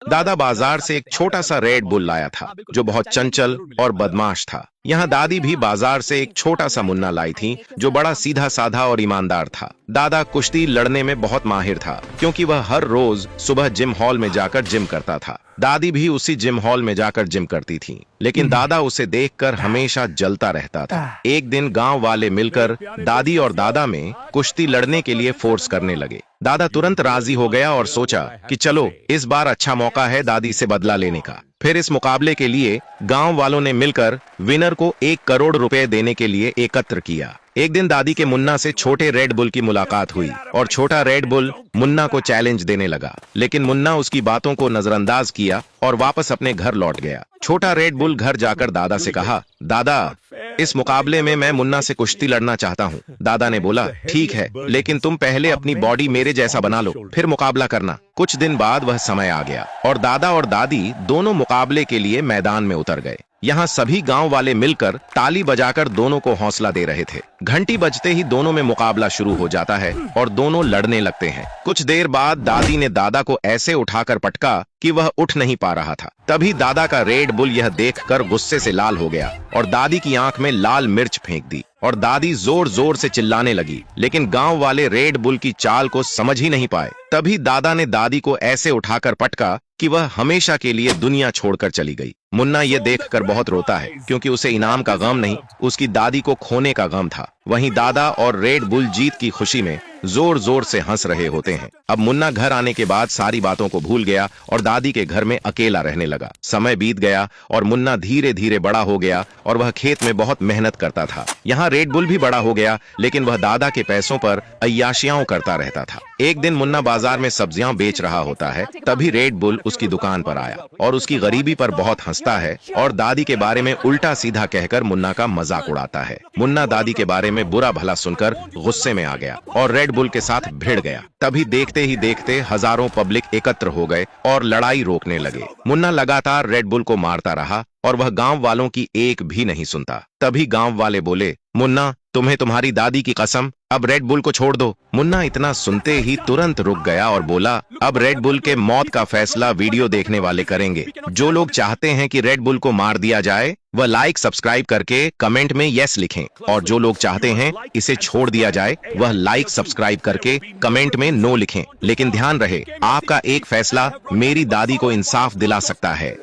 दादा बाजार से एक छोटा सा रेड बुल लाया था जो बहुत चंचल और बदमाश था। यहाँ दादी भी बाजार से एक छोटा सा मुन्ना लाई थी जो बड़ा सीधा साधा और ईमानदार था। दादा कुश्ती लड़ने में बहुत माहिर था क्योंकि वह हर रोज सुबह जिम हॉल में जाकर जिम करता था। दादी भी उसी जिम हॉल में जाकर जिम करती थी, लेकिन दादा उसे देखकर हमेशा जलता रहता था। एक दिन गांव वाले मिलकर दादी और दादा में कुश्ती लड़ने के लिए फोर्स करने लगे। दादा तुरंत राजी हो गया और सोचा कि चलो इस बार अच्छा मौका है दादी से बदला लेने का। फिर इस मुकाबले के लिए गांव वालों ने मिलकर विनर को 1 करोड़ रुपए देने के लिए एकत्र किया। एक दिन दादी के मुन्ना से छोटे रेड बुल की मुलाकात हुई और छोटा रेड बुल मुन्ना को चैलेंज देने लगा, लेकिन मुन्ना उसकी बातों को नजरअंदाज किया और वापस अपने घर लौट गया। छोटा रेड बुल घर जाकर दादा से कहा, दादा इस मुकाबले में मैं मुन्ना से कुश्ती लड़ना चाहता हूँ। दादा ने बोला, ठीक है, लेकिन तुम पहले अपनी बॉडी मेरे जैसा बना लो, फिर मुकाबला करना। कुछ दिन बाद वह समय आ गया और दादा और दादी दोनों मुकाबले के लिए मैदान में उतर गए। यहाँ सभी गांव वाले मिलकर ताली बजाकर दोनों को हौसला दे रहे थे। घंटी बजते ही दोनों में मुकाबला शुरू हो जाता है और दोनों लड़ने लगते हैं। कुछ देर बाद दादी ने दादा को ऐसे उठाकर पटका कि वह उठ नहीं पा रहा था। तभी दादा का रेड बुल यह देखकर गुस्से से लाल हो गया और दादी की आंख में लाल मिर्च फेंक दी और दादी जोर जोर से चिल्लाने लगी, लेकिन गांव वाले रेड बुल की चाल को समझ ही नहीं पाए। तभी दादा ने दादी को ऐसे उठाकर पटका कि वह हमेशा के लिए दुनिया छोड़कर चली गई। मुन्ना ये देखकर बहुत रोता है क्योंकि उसे इनाम का गम नहीं, उसकी दादी को खोने का गम था। वहीं दादा और रेड बुल जीत की खुशी में जोर जोर से हंस रहे होते हैं। अब मुन्ना घर आने के बाद सारी बातों को भूल गया और दादी के घर में अकेला रहने लगा। समय बीत गया और मुन्ना धीरे धीरे बड़ा हो गया और वह खेत में बहुत मेहनत करता था। यहाँ रेड बुल भी बड़ा हो गया, लेकिन वह दादा के पैसों पर अय्याशियां करता रहता था। एक दिन मुन्ना बाजार में सब्जियां बेच रहा होता है, तभी रेड बुल उसकी दुकान पर आया और उसकी गरीबी पर बहुत हंसता है और दादी के बारे में उल्टा सीधा कहकर मुन्ना का मजाक उड़ाता है। मुन्ना दादी के बारे में बुरा भला सुनकर गुस्से में आ गया और रेड बुल के साथ भिड़ गया। तभी देखते ही देखते हजारों पब्लिक एकत्र हो गए और लड़ाई रोकने लगे। मुन्ना लगातार रेड बुल को मारता रहा और वह गांव वालों की एक भी नहीं सुनता। तभी गांव वाले बोले, मुन्ना तुम्हें तुम्हारी दादी की कसम, अब रेड बुल को छोड़ दो। मुन्ना इतना सुनते ही तुरंत रुक गया और बोला, अब रेड बुल के मौत का फैसला वीडियो देखने वाले करेंगे। जो लोग चाहते हैं कि रेड बुल को मार दिया जाए वह लाइक सब्सक्राइब करके कमेंट में यस लिखें, और जो लोग चाहते हैं इसे छोड़ दिया जाए वह लाइक सब्सक्राइब करके कमेंट में नो लिखें। लेकिन ध्यान रहे, आपका एक फैसला मेरी दादी को इंसाफ दिला सकता है।